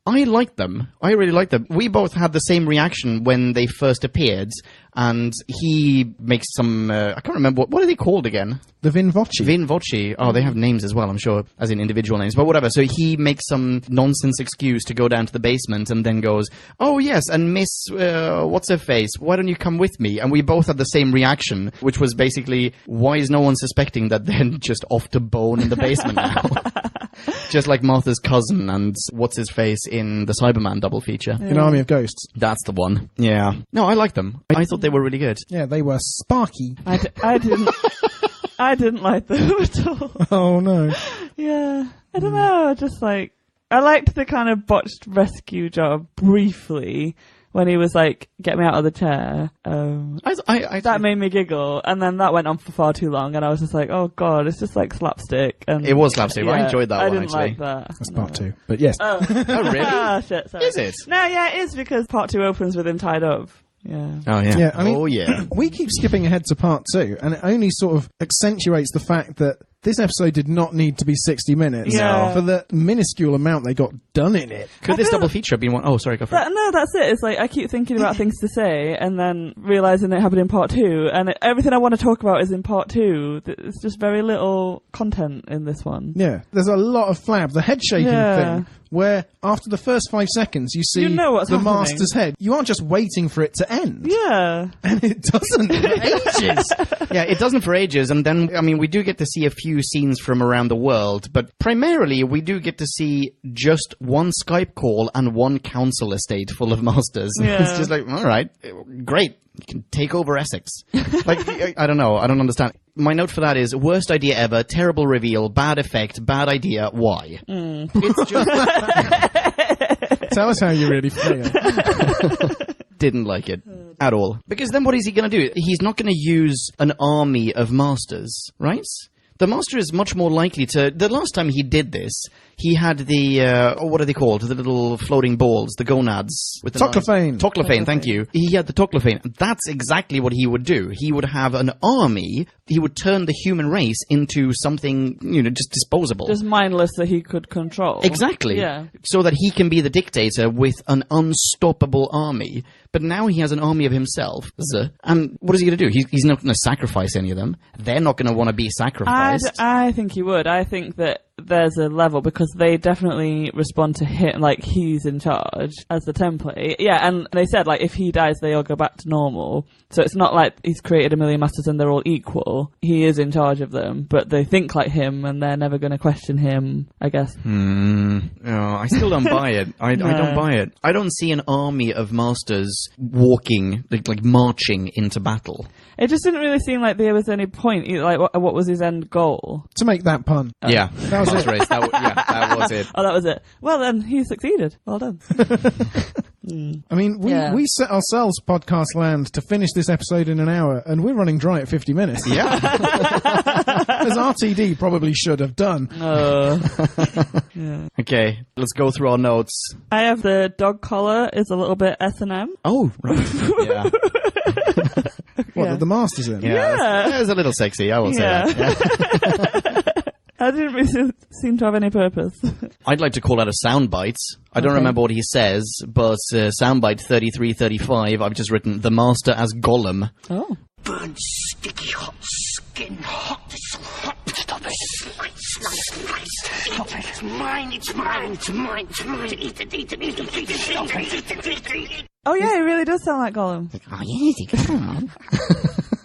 I like them. I really like them. We both had the same reaction when they first appeared, and he makes some... I can't remember. What are they called again? The Vin Voce. Vin Voce. Oh, they have names as well, I'm sure, as in individual names. But whatever. So he makes some nonsense excuse to go down to the basement and then goes, oh, yes, and Miss... what's-her-face? Why don't you come with me? And we both had the same reaction, which was basically, why is no one suspecting that they're just off to bone in the basement now? Just like Martha's cousin and what's-his-face in the Cyberman double feature. In Army of Ghosts. That's the one. Yeah. No, I like them. I thought they were really good. Yeah, they were sparky. I didn't. I didn't like them at all. Oh, no. Yeah. I don't know. Just like I liked the kind of botched rescue job briefly. When he was like, get me out of the chair, that made me giggle, and then that went on for far too long, and I was just like, oh god, it's just like slapstick. And It was slapstick, but I enjoyed that I one, didn't actually. like that. That's part 2. But yes. Oh, Oh, really? Ah, shit, sorry. Is it? No, yeah, it is, because part 2 opens with him tied up. Yeah. Oh, yeah. Yeah, I mean, oh, yeah. we keep skipping ahead to part 2, and it only sort of accentuates the fact that this episode did not need to be 60 minutes Yeah. for the minuscule amount they got done in it. Could this double feature have been one? Oh, sorry, go for it. No, that's it. It's like I keep thinking about things to say and then realising it happened in part 2, and everything I want to talk about is in part 2. There's just very little content in this one. Yeah, there's a lot of flab. The head shaking thing, where after the first 5 seconds you see You know what's the happening. master's head. You aren't just waiting for it to end. Yeah. And it doesn't for ages. Yeah, it doesn't for ages, and then, I mean, we do get to see a few scenes from around the world, but primarily we do get to see just one Skype call and one council estate full of masters. Yeah. It's just like, alright, great, you can take over Essex. Like, I don't know, I don't understand. My note for that is, worst idea ever, terrible reveal, bad effect, bad idea, why? It's just... Tell us how you really feel. Didn't like it at all. Because then what is he going to do? He's not going to use an army of masters, right? The master is much more likely to... The last time he did this, he had the... what are they called? The little floating balls, the gonads. With the Toclophane. Toclophane, thank you. He had the Toclophane. That's exactly what he would do. He would have an army. He would turn the human race into something, just disposable. Just mindless that he could control. Exactly. Yeah. So that he can be the dictator with an unstoppable army. But now he has an army of himself. And what is he going to do? He's not going to sacrifice any of them. They're not going to want to be sacrificed. I think he would. I think that there's a level, because they definitely respond to him like he's in charge as the template. Yeah, and they said like if he dies they all go back to normal. So it's not like he's created a million masters and they're all equal. He is in charge of them, but they think like him and they're never going to question him, I guess. No, I still don't buy it. I don't buy it. I don't see an army of masters walking, like marching into battle. It just didn't really seem like there was any point. Like, what was his end goal? To make that pun. Yeah, That was Master it. Race. That was it. Oh, that was it. Well, then he succeeded. Well done. I mean, we set ourselves, Podcast Land, to finish this episode in an hour, and we're running dry at 50 minutes. Yeah. As RTD probably should have done. Okay, let's go through our notes. I have the dog collar is a little bit S&M. Oh, right. Yeah. What, the Master's in? Yeah. It was a little sexy, I will say that. Yeah. I didn't really seem to have any purpose. I'd like to call out a soundbite. I don't remember what he says, but soundbite 3335, I've just written the Master as Gollum. Oh. Burn, sticky, hot skin, hot, so hot. Stop it. Stop it. It's mine, it's mine, it's mine, it's mine. Eat it, eat it, eat it, eat it, stop it, eat it, eat it. Oh yeah, it really does sound like Gollum. Oh, yes, come on.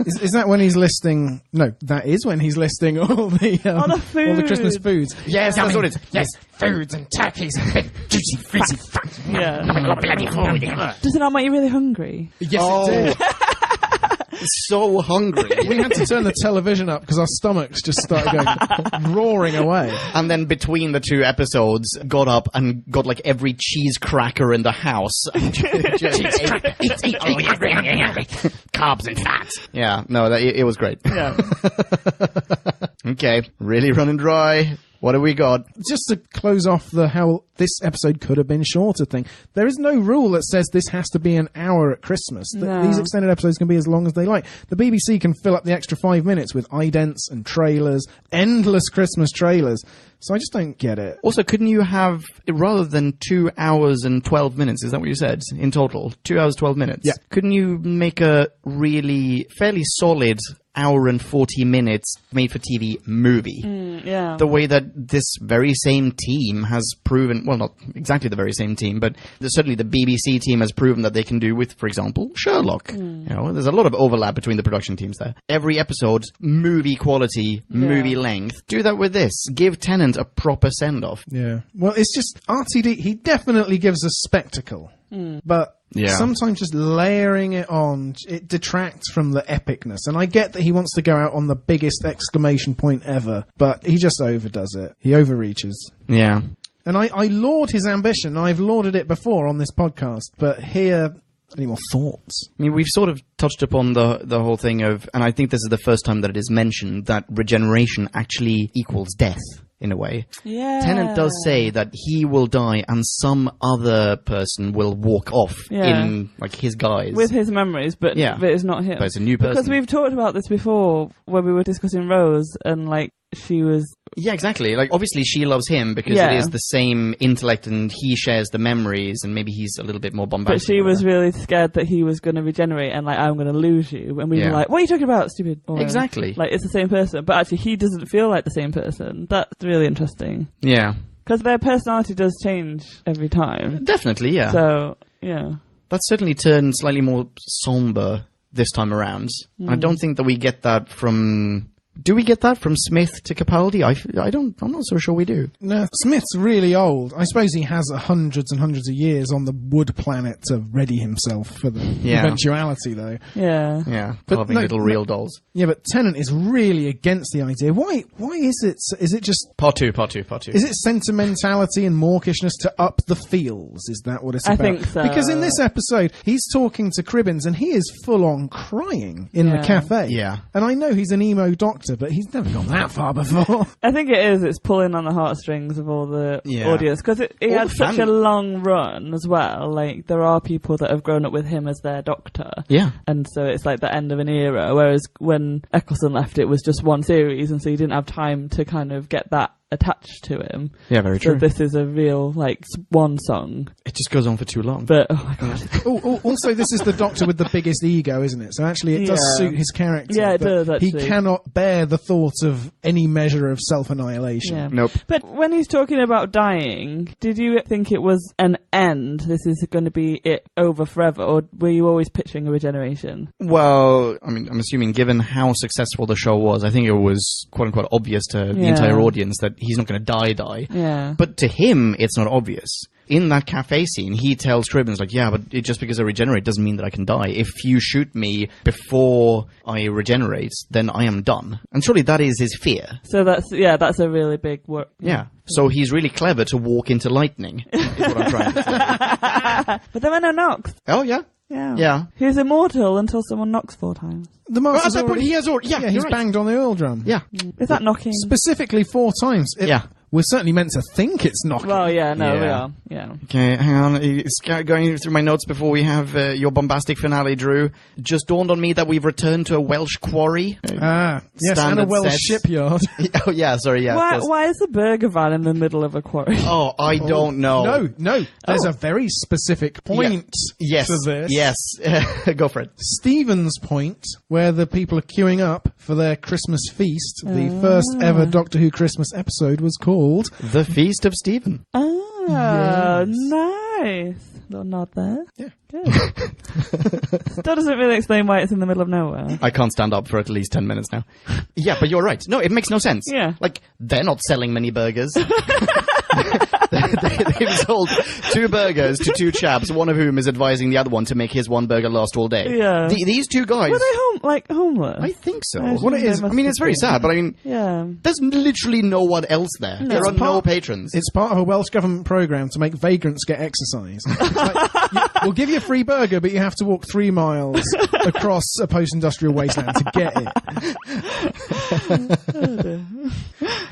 Is that when he's listing? No, that is when he's listing all the All the food. all the Christmas foods. Yes, that's what it is. Yes, foods and turkeys and big juicy frizzy fat. Yeah. Bloody food. Does it not make you really hungry? Yes, it did. So hungry. We had to turn the television up because our stomachs just started going roaring away. And then between the two episodes, got up and got like every cheese cracker in the house. Eat. Carbs and fats. Yeah, no, it was great. Yeah. Okay, really running dry. What have we got? Just to close off the how this episode could have been shorter thing, there is no rule that says this has to be an hour at Christmas. No. These extended episodes can be as long as they like. The BBC can fill up the extra 5 minutes with idents and trailers, endless Christmas trailers. So I just don't get it. Also, couldn't you have, rather than 2 hours and 12 minutes, is that what you said, in total? 2 hours, 12 minutes? Yeah. Couldn't you make a really fairly solid hour and 40 minutes made-for-TV movie? Yeah. The way that this very same team has proven, well, not exactly the very same team, but certainly the BBC team has proven that they can do with, for example, Sherlock. You know, there's a lot of overlap between the production teams there. Every episode, movie quality, movie length. Do that with this. Give Tennant a proper send-off. Yeah. Well, it's just RTD, he definitely gives us spectacle. But sometimes just layering it on, it detracts from the epicness. And I get that he wants to go out on the biggest exclamation point ever, but he just overdoes it. He overreaches. Yeah. And I laud his ambition. I've lauded it before on this podcast, but here, any more thoughts? I mean, we've sort of touched upon the whole thing of, and I think this is the first time that it is mentioned, that regeneration actually equals death. In a way. Yeah. Tennant does say that he will die and some other person will walk off in like his guise. With his memories, but it's not him. But it's a new person. Because we've talked about this before when we were discussing Rose and like she was... Yeah, exactly. Like, obviously she loves him because it is the same intellect and he shares the memories and maybe he's a little bit more bombastic. But she was really scared that he was going to regenerate and like, I'm going to lose you. And we were like, what are you talking about, stupid? Or, exactly. Like, it's the same person. But actually, he doesn't feel like the same person. That's really interesting. Yeah. Because their personality does change every time. Definitely, yeah. So, yeah. That certainly turned slightly more somber this time around. I don't think that we get that from... Do we get that from Smith to Capaldi? I'm not so sure we do. No, Smith's really old. I suppose he has hundreds and hundreds of years on the wood planet to ready himself for the eventuality, though. Yeah. Yeah, carving little real dolls. Yeah, but Tennant is really against the idea. Why is it? Is it just... Part two. Is it sentimentality and mawkishness to up the feels? Is that what it's about? I think so. Because in this episode, he's talking to Cribbins and he is full on crying in the cafe. Yeah. And I know he's an emo doctor, but he's never gone that far before. I think it is. It's pulling on the heartstrings of all the audience because it had such a long run as well. Like there are people that have grown up with him as their doctor, and so it's like the end of an era. Whereas when Eccleston left, it was just one series, and so you didn't have time to kind of get that attached to him. Yeah, very so true. This is a real like swan song. It just goes on for too long. But oh my god. Also, this is the Doctor with the biggest ego, isn't it? So actually, it does suit his character. Yeah, it does. Actually, he cannot bear the thought of any measure of self-annihilation. Yeah. Nope. But when he's talking about dying, did you think it was an end? This is going to be it over forever, or were you always picturing a regeneration? Well, I mean, I'm assuming given how successful the show was, I think it was quote unquote obvious to the entire audience that he's not going to die. Yeah. But to him, it's not obvious. In that cafe scene, he tells Scribbins, like, yeah, but just because I regenerate doesn't mean that I can die. If you shoot me before I regenerate, then I am done. And surely that is his fear. So that's a really big work. Yeah. So he's really clever to walk into lightning, is what I'm trying to say. But there were no knocks. Oh, yeah? Yeah. Yeah. He's immortal until someone knocks 4 times. The Well, master's at that point, already... he has already... Yeah, Yeah, he's you're right. banged on the oil drum. Yeah. Is that knocking? Specifically 4 times. Yeah. We're certainly meant to think it's knocking. Well, yeah, no, we Yeah. are. Yeah. Okay, hang on. It's going through my notes before we have your bombastic finale, Drew. Just dawned on me that we've returned to a Welsh quarry. Yes, and a Standard Welsh sets. shipyard. Oh, yeah, sorry, yeah. of course. Why is the burger van in the middle of a quarry? Oh, I don't know. No. There's a very specific point Yes. to this. Yes. Go for it. Stephen's point, where the people are queuing up for their Christmas feast. The first ever Doctor Who Christmas episode was called... The Feast of Stephen. Oh, Yes. Nice. Little nod there. Yeah. Good. Still doesn't really explain why it's in the middle of nowhere. I can't stand up for at least 10 minutes now. Yeah, but you're right. No, it makes no sense. Yeah. Like, they're not selling many burgers. They've sold 2 burgers to 2 chaps, one of whom is advising the other one to make his 1 burger last all day. Yeah. These 2 guys... Were they homeless? I think so. I What it assume is, they I must mean, have it's very been. sad, but I mean, Yeah. there's literally no one else there. There are no patrons. It's part of a Welsh government programme to make vagrants get exercise. We'll give you a free burger, but you have to walk 3 miles across a post-industrial wasteland to get it.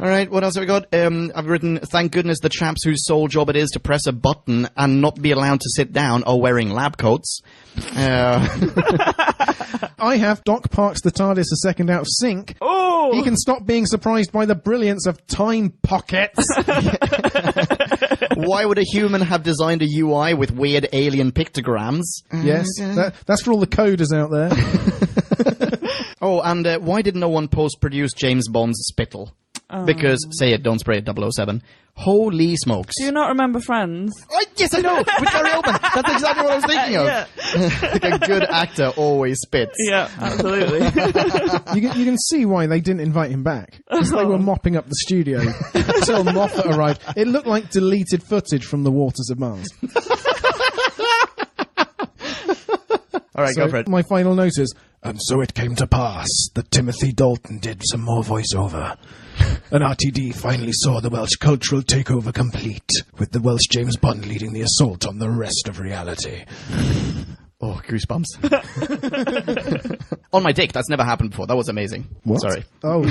All right, what else have we got? I've written, thank goodness the chaps whose sole job it is to press a button and not be allowed to sit down are wearing lab coats. I have Doc parks the TARDIS a second out of sync. Oh! He can stop being surprised by the brilliance of time pockets. Why would a human have designed a UI with weird alien pictograms? Yes, that's for all the coders out there. Oh, and why did no one post-produce James Bond's spittle? Because, say it, don't spray it, 007. Holy smokes. Do you not remember Friends? Yes, I know! With Gary Oldman! That's exactly what I was thinking of. Yeah. Like a good actor always spits. Yeah, absolutely. You can see why they didn't invite him back. Because they were mopping up the studio until Moffat arrived. It looked like deleted footage from the waters of Mars. All right, So go for it. my final note is, and so it came to pass that Timothy Dalton did some more voiceover. And RTD finally saw the Welsh cultural takeover complete, with the Welsh James Bond leading the assault on the rest of reality. Oh, goosebumps. On my dick, that's never happened before. That was amazing. What? Sorry. Oh.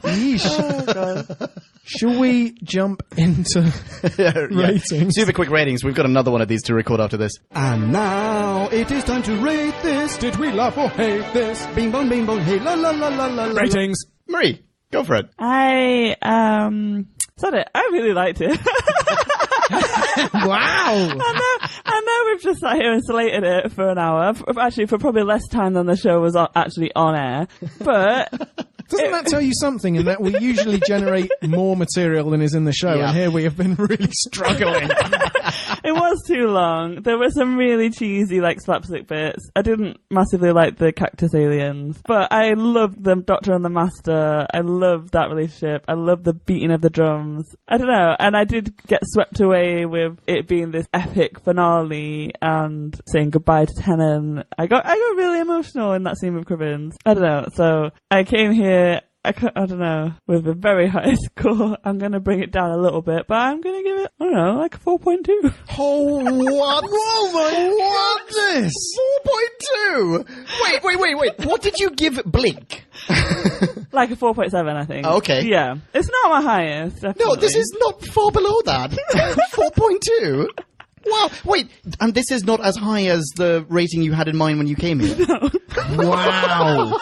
Yeesh. Oh, God. Shall we jump into ratings? Super quick ratings. We've got another one of these to record after this. And now it is time to rate this. Did we love or hate this? Bing bong, hey, la la la la la. Ratings. Marie, go for it. I really liked it. Wow! I know we've just sat here and slated it for an hour. Actually, for probably less time than the show was actually on air. But Doesn't that tell you something in that we usually generate more material than is in the show, Yeah. and here we have been really struggling. it was too long. There were some really cheesy, like, slapstick bits. I didn't massively like the cactus aliens, but I loved the Doctor and the Master. I loved that relationship. I loved the beating of the drums. I don't know. And I did get swept away with it being this epic finale and saying goodbye to Tennant. I got really emotional in that scene with Cribbins. I don't know. So I came here, I don't know, with a very high score. I'm going to bring it down a little bit, but I'm going to give it, I don't know, like a 4.2. Oh, what? Oh my goodness! 4.2! Wait. What did you give Blink? Like a 4.7, I think. Okay. Yeah. It's not my highest, definitely. No, this is not far below that. 4.2? Wow, wait, and this is not as high as the rating you had in mind when you came here? Wow.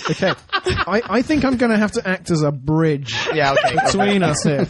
Okay, I think I'm going to have to act as a bridge Yeah, okay. between us here.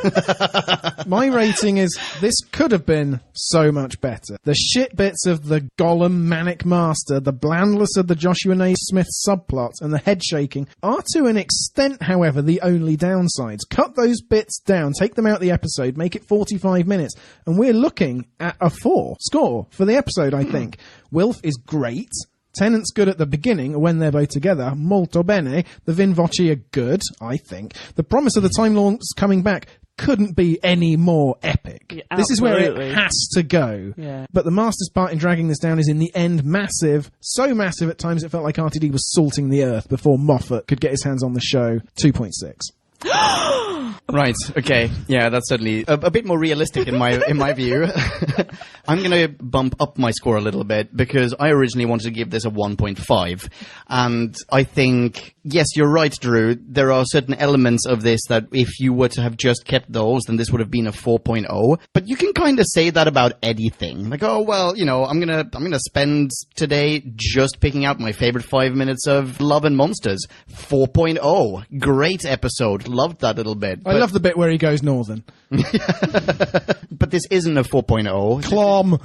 My rating is, this could have been so much better. The shit bits of the Gollum Manic Master, the blandness of the Joshua Naismith subplot, and the head shaking are to an extent, however, the only downsides. Cut those bits down, take them out of the episode, make it 45 minutes, and we're looking at a 4 score for the episode, I think. Wilf is great. Tennant's good at the beginning when they're both together. Molto bene. The Vin Voci are good, I think. The promise of the Time Lords coming back couldn't be any more epic. Yeah, this is where absolutely. it has to go. Yeah. But the Master's part in dragging this down is in the end massive. So massive at times it felt like RTD was salting the earth before Moffat could get his hands on the show. 2.6. Right. Okay. Yeah, that's certainly a bit more realistic in my view. I'm going to bump up my score a little bit because I originally wanted to give this a 1.5, and I think yes, you're right, Drew. There are certain elements of this that if you were to have just kept those, then this would have been a 4.0. But you can kind of say that about anything. Like, oh well, you know, I'm gonna spend today just picking out my favorite 5 minutes of Love and Monsters. 4.0. Great episode. Loved that little bit. I love the bit where he goes northern. But this isn't a 4.0. Clom.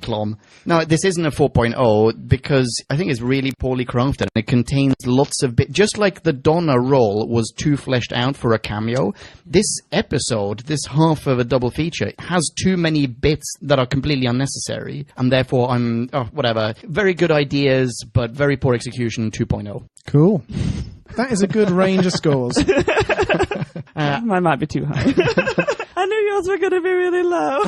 Clom. No, this isn't a 4.0 because I think it's really poorly crafted. It contains lots of bits. Just like the Donna role was too fleshed out for a cameo, this episode, this half of a double feature, has too many bits that are completely unnecessary. And therefore, whatever. Very good ideas, but very poor execution, 2.0. Cool. That is a good range of scores. Mine might be too high. I knew yours were going to be really low.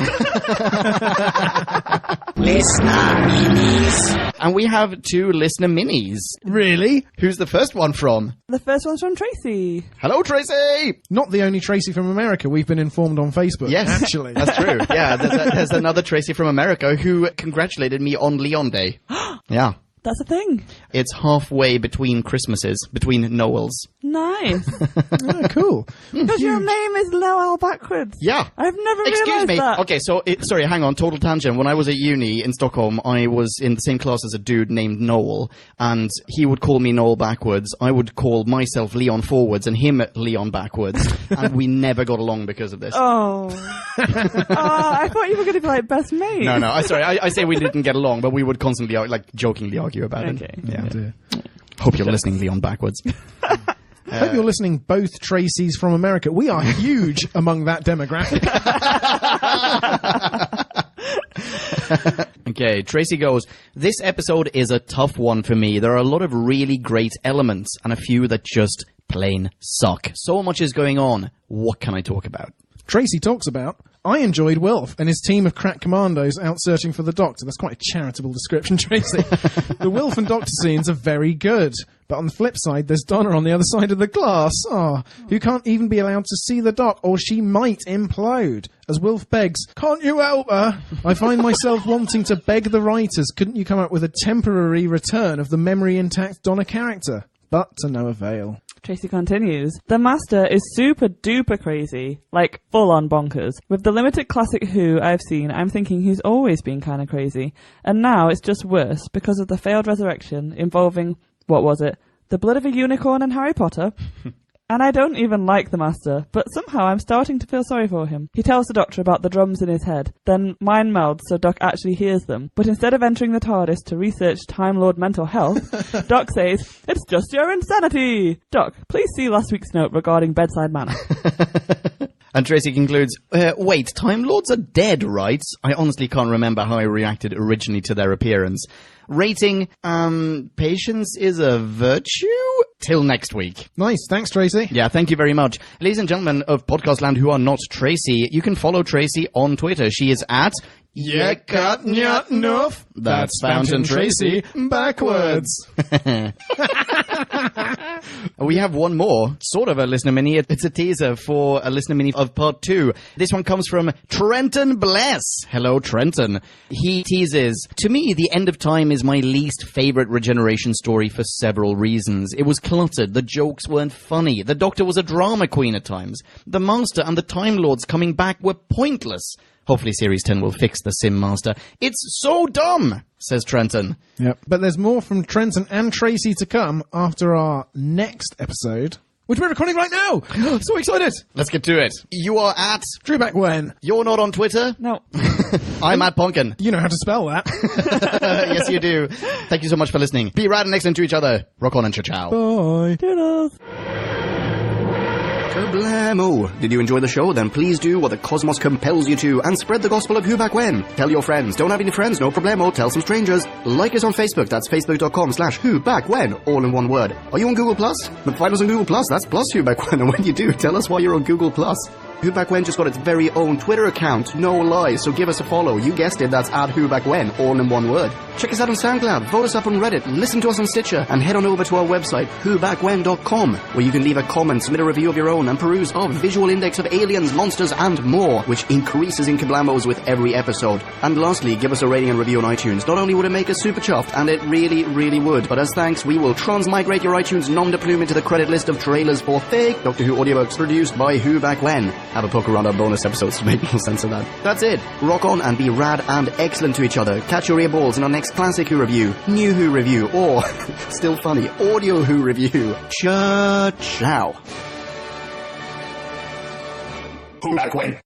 Listener minis. And we have 2 listener minis. Really? Who's the first one from? The first one's from Tracy. Hello, Tracy! Not the only Tracy from America, we've been informed on Facebook. Yes, actually. That's true. Yeah, there's another Tracy from America who congratulated me on Leon Day. Yeah. That's a thing. It's halfway between Christmases, between Noels. Nice. Oh, cool. Because your name is Noel backwards. Yeah. I've never Excuse realised me. that. Okay, so, sorry, hang on, total tangent. When I was at uni in Stockholm, I was in the same class as a dude named Noel, and he would call me Noel backwards. I would call myself Leon forwards, and him Leon backwards, and we never got along because of this. Oh. I thought you were going to be like best mates. No, I say we didn't get along, but we would constantly, jokingly argue about it. Okay. Yeah. Oh, dear. Hope you're listening, Leon backwards. Hope you're listening, both Tracys from America. We are huge among that demographic. Okay, Tracy goes, this episode is a tough one for me. There are a lot of really great elements and a few that just plain suck. So much is going on. What can I talk about? Tracy talks about, I enjoyed Wilf and his team of crack commandos out searching for the Doctor. That's quite a charitable description, Tracy. The Wilf and Doctor scenes are very good. But on the flip side, there's Donna on the other side of the glass, who can't even be allowed to see the Doc, or she might implode. As Wilf begs, can't you help her? I find myself wanting to beg the writers, couldn't you come up with a temporary return of the memory intact Donna character? But to no avail. Tracy continues, the Master is super duper crazy, like full on bonkers. With the limited classic Who I've seen, I'm thinking he's always been kind of crazy. And now it's just worse because of the failed resurrection involving, what was it, the blood of a unicorn and Harry Potter? And I don't even like the Master, but somehow I'm starting to feel sorry for him. He tells the Doctor about the drums in his head, then mind melds so Doc actually hears them. But instead of entering the TARDIS to research Time Lord mental health, Doc says, it's just your insanity! Doc, please see last week's note regarding bedside manner. And Tracy concludes, wait, Time Lords are dead, right? I honestly can't remember how I reacted originally to their appearance. Rating, patience is a virtue? Till next week. Nice, thanks Tracy. Yeah, thank you very much. Ladies and gentlemen of Podcast Land who are not Tracy, you can follow Tracy on Twitter. She is at Yekatnyatnuf. That's Fountain Tracy backwards. We have one more, sort of a listener mini. It's a teaser for a listener mini of part 2. This one comes from Trenton Bless. Hello, Trenton. He teases, to me, the end of time is my least favorite Regeneration story for several reasons. It was cluttered. The jokes weren't funny. The Doctor was a drama queen at times. The Master and the Time Lords coming back were pointless. Hopefully Series 10 will fix the Sim Master. It's so dumb, says Trenton. Yep. But there's more from Trenton and Tracy to come after our next episode, which we're recording right now. So excited. Let's get to it. You are at... Drew back when? You're not on Twitter? No. I'm at Ponkin. You know how to spell that. Yes, you do. Thank you so much for listening. Be rad and excellent to each other. Rock on and ciao. Bye. Toodles. Kablamo! Did you enjoy the show? Then please do what the cosmos compels you to and spread the gospel of Who Back When. Tell your friends. Don't have any friends? No problemo. Tell some strangers. Like us on Facebook. That's facebook.com/Who Back When, all in one word. Are you on Google Plus? Then find us on Google Plus. That's plus Who Back When. And when you do, tell us why you're on Google Plus. Who Back When just got its very own Twitter account, no lies, so give us a follow. You guessed it, that's @Who Back When, all in one word. Check us out on SoundCloud, vote us up on Reddit, listen to us on Stitcher, and head on over to our website, whobackwhen.com, where you can leave a comment, submit a review of your own, and peruse our visual index of aliens, monsters, and more, which increases in kablamos with every episode. And lastly, give us a rating and review on iTunes. Not only would it make us super chuffed, and it really, really would, but as thanks, we will transmigrate your iTunes nom de plume into the credit list of trailers for fake Doctor Who audiobooks produced by Who Back When. Have a poke around our bonus episodes to make more sense of that. That's it. Rock on and be rad and excellent to each other. Catch your earballs in our next Classic Who review, New Who review, or, still funny, Audio Who review. Ciao. Who Back When?